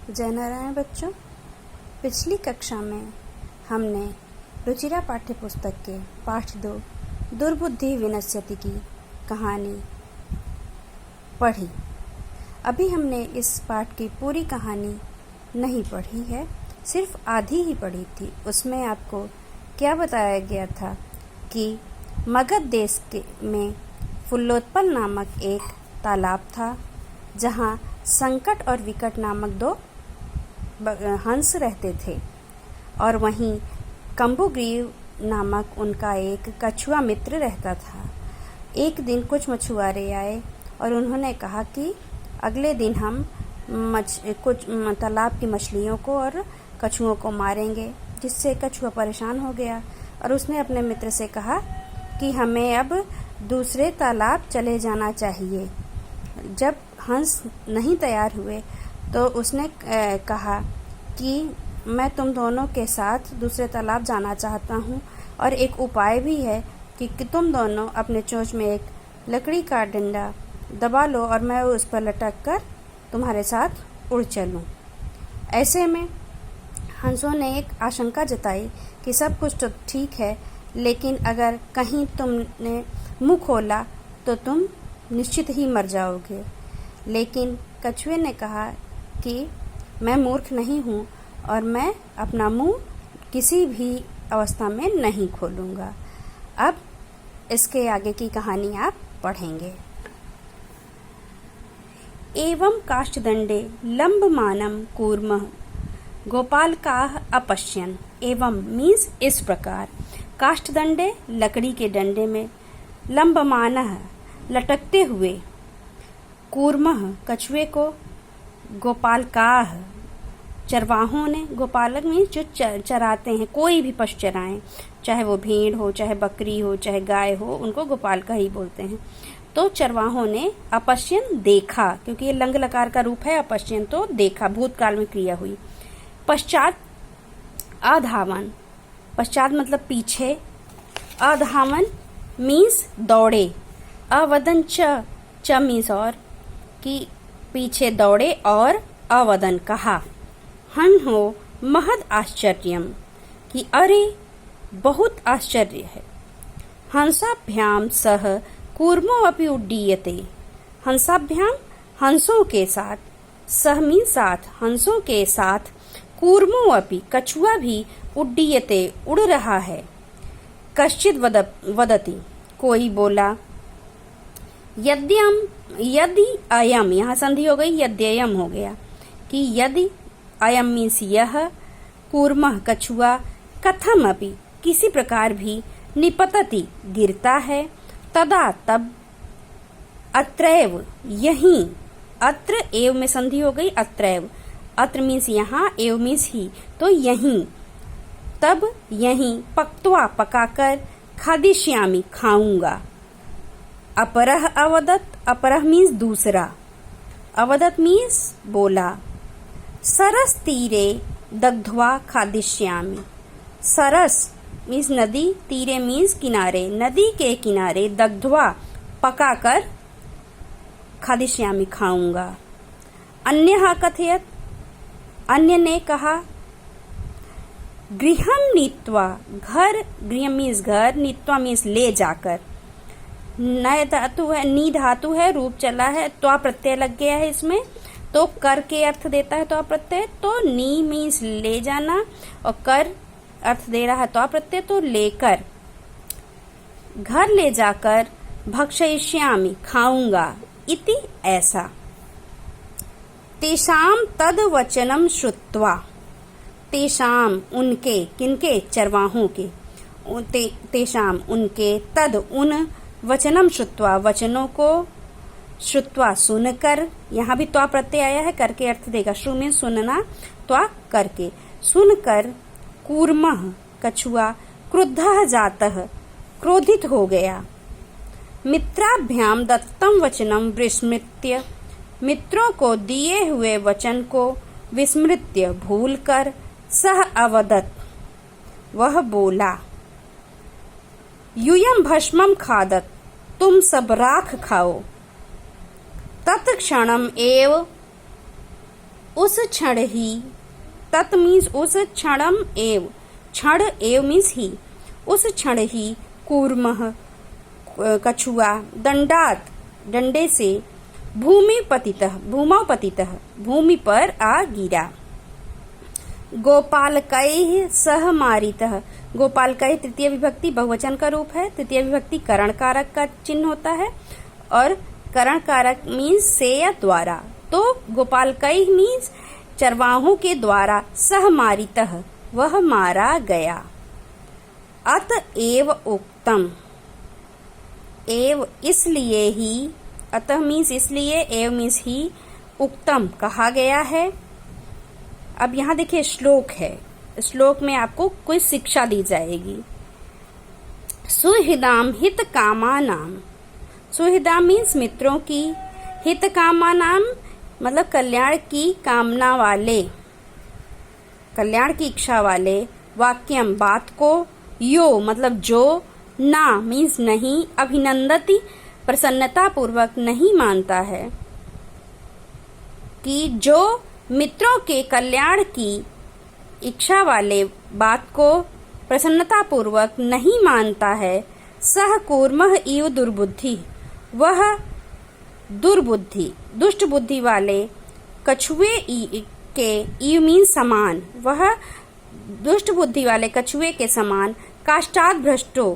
जय नारायण बच्चों, पिछली कक्षा में हमने रुचिरा पाठ्य पुस्तक के पाठ 2 दुर्बुद्धि विनश्यति की कहानी पढ़ी। अभी हमने इस पाठ की पूरी कहानी नहीं पढ़ी है, सिर्फ आधी ही पढ़ी थी। उसमें आपको क्या बताया गया था कि मगध देश में फुल्लोत्पल नामक एक तालाब था, जहाँ संकट और विकट नामक 2 हंस रहते थे, और वहीं कंबुग्रीव नामक उनका एक कछुआ मित्र रहता था। एक दिन कुछ मछुआरे आए और उन्होंने कहा कि अगले दिन हम कुछ तालाब की मछलियों को और कछुओं को मारेंगे, जिससे कछुआ परेशान हो गया और उसने अपने मित्र से कहा कि हमें अब दूसरे तालाब चले जाना चाहिए। जब हंस नहीं तैयार हुए तो उसने कहा कि मैं तुम दोनों के साथ दूसरे तालाब जाना चाहता हूँ, और एक उपाय भी है कि तुम दोनों अपने चोंच में एक लकड़ी का डंडा दबा लो और मैं उस पर लटक कर तुम्हारे साथ उड़ चलूँ। ऐसे में हंसों ने एक आशंका जताई कि सब कुछ तो ठीक है, लेकिन अगर कहीं तुमने मुँह खोला तो तुम निश्चित ही मर जाओगे। लेकिन कछुए ने कहा कि मैं मूर्ख नहीं हूँ और मैं अपना मुंह किसी भी अवस्था में नहीं खोलूँगा। अब इसके आगे की कहानी आप पढ़ेंगे। एवं काष्ठदंडे लंबमानं कूर्मः गोपालकाः अपश्यन्। एवं मीन्स इस प्रकार, काष्ठदंडे लकड़ी के डंडे में, लंबमानः लटकते हुए, कूर्मः कछुए को, गोपालकाः चरवाहों ने, गोपालक मीन्स जो चराते हैं, कोई भी पशु चराएं, चाहे वो भेड़ हो, चाहे बकरी हो, चाहे गाय हो, उनको गोपालका ही बोलते हैं। तो चरवाहों ने अपश्यन देखा, क्योंकि ये लंग लकार का रूप है अपश्यन, तो देखा, भूतकाल में क्रिया हुई। पश्चात अधावन, पश्चात मतलब पीछे, अधावन मीन्स दौड़े, अवदन च मीन्स और, कि पीछे दौड़े, और अवदन कहा, हन हो महद आश्चर्यम, कि अरे बहुत आश्चर्य है। हंसाभ्याम सह कूर्मो अपि उड्डीयते। हंसाभ्याम हंसों के साथ, सह मीन साथ, हंसों के साथ, कूर्मो अपि कछुआ भी, उड्डीयते उड़ रहा है। कश्चित वदति कोई बोला, यदि अयम, यहाँ संधि हो गई, यद्ययम हो गया, कि यदि अयम मीन्स यह, कूर्मः कछुआ, कथम अपि किसी प्रकार भी, निपतति गिरता है, तदा तब, अत्रैव यहीं, अत्र एव में संधि हो गई, अत्रैव, अत्र मीन्स यहाँ, एव मीन्स ही, तो यहीं, तब यहीं, पक्त्वा पकाकर, खादिष्यामि खाऊंगा। अपरः अवदत्, अपरः मीन्स दूसरा, अवदत् मीन्स बोला। सरस तीरे दग्ध्वा खादिष्यामि। सरस मीन्स नदी, तीरे मीन्स किनारे, नदी के किनारे, दग्ध्वा पकाकर, खादिष्यामि खाऊंगा। अन्यः कथयत्, अन्य ने कहा, गृहं नीत्वा, घर, गृह मीन्स घर, नीत्वा मीन्स ले जाकर, नय धातु है, नी धातु है, रूप चला है, त्वा प्रत्यय लग गया है इसमें, तो कर के अर्थ देता है त्वा प्रत्यय, तो नी मीन्स ले जाना, और कर अर्थ दे रहा है त्वा प्रत्यय, तो लेकर, घर ले जाकर, भक्षयिष्यामि खाऊंगा, इति ऐसा। तेषाम तद वचनम श्रुत्वा, तेषाम उनके, किनके, चरवाहों के, तेषाम उनके, तद उन, वचनम श्रुत्वा वचनों को, श्रुत्वा सुनकर, यहाँ भी त्वा प्रत्यय आया है, करके अर्थ देगा, श्रु में सुनना, त्वा करके, सुनकर, कूर्मः कछुआ, क्रुद्धः जातः क्रोधित हो गया। मित्राभ्याम दत्तम वचनम विस्मृत्य, मित्रों को दिए हुए वचन को विस्मृत्य भूलकर, सह अवदत् वह बोला, यूयं भस्मं खादत्, तुम सब राख खाओ। तत्क्षणम एव उस क्षण ही, तत् मीन्स उस क्षणम एव, क्षण एव मीन्स ही, उस क्षण ही कूर्मः कछुआ दंडात डंडे से भूमौ पतितः भूमि पर आ गिरा। गोपालकैः सह मारितः, गोपालकैः तृतीय विभक्ति बहुवचन का रूप है, तृतीय विभक्ति करण कारक का चिन्ह होता है और करण कारक मीन्स से या द्वारा, तो गोपालकैः मीन्स चरवाहों के द्वारा, सह मारितः वह मारा गया। अतएव उक्तम, एव इसलिए ही, अतः मीन्स इसलिए, एव मीन्स ही, उक्तम कहा गया है। अब यहाँ देखिए श्लोक है, श्लोक में आपको कोई शिक्षा दी जाएगी। सुहृदाम हित कामा नाम, सुहृदाम मीन्स मित्रों की, हित कामा नाम मतलब कल्याण की कामना वाले, कल्याण की इच्छा वाले, वाक्यम बात को, यो मतलब जो, ना मीन्स नहीं, अभिनंदति प्रसन्नता पूर्वक नहीं मानता है, कि जो मित्रों के कल्याण की इच्छा वाले बात को प्रसन्नता पूर्वक नहीं मानता है, सह कूर्मः इव दुर्बुद्धि, वह दुर्बुद्धि दुष्ट बुद्धि वाले कछुए के, इव मीन समान, वह दुष्ट बुद्धि वाले कछुए के समान, काष्ठात् भ्रष्टो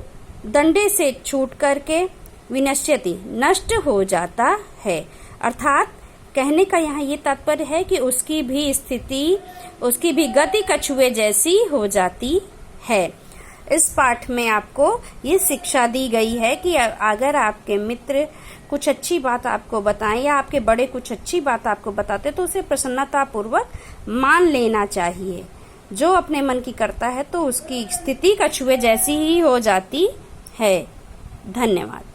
दंडे से छूट करके, विनश्यति नष्ट हो जाता है। अर्थात कहने का यहाँ ये तात्पर्य है कि उसकी भी स्थिति, उसकी भी गति कछुए जैसी हो जाती है। इस पाठ में आपको ये शिक्षा दी गई है कि अगर आपके मित्र कुछ अच्छी बात आपको बताएं या आपके बड़े कुछ अच्छी बात आपको बताते तो उसे प्रसन्नता पूर्वक मान लेना चाहिए। जो अपने मन की करता है तो उसकी स्थिति कछुए जैसी ही हो जाती है। धन्यवाद।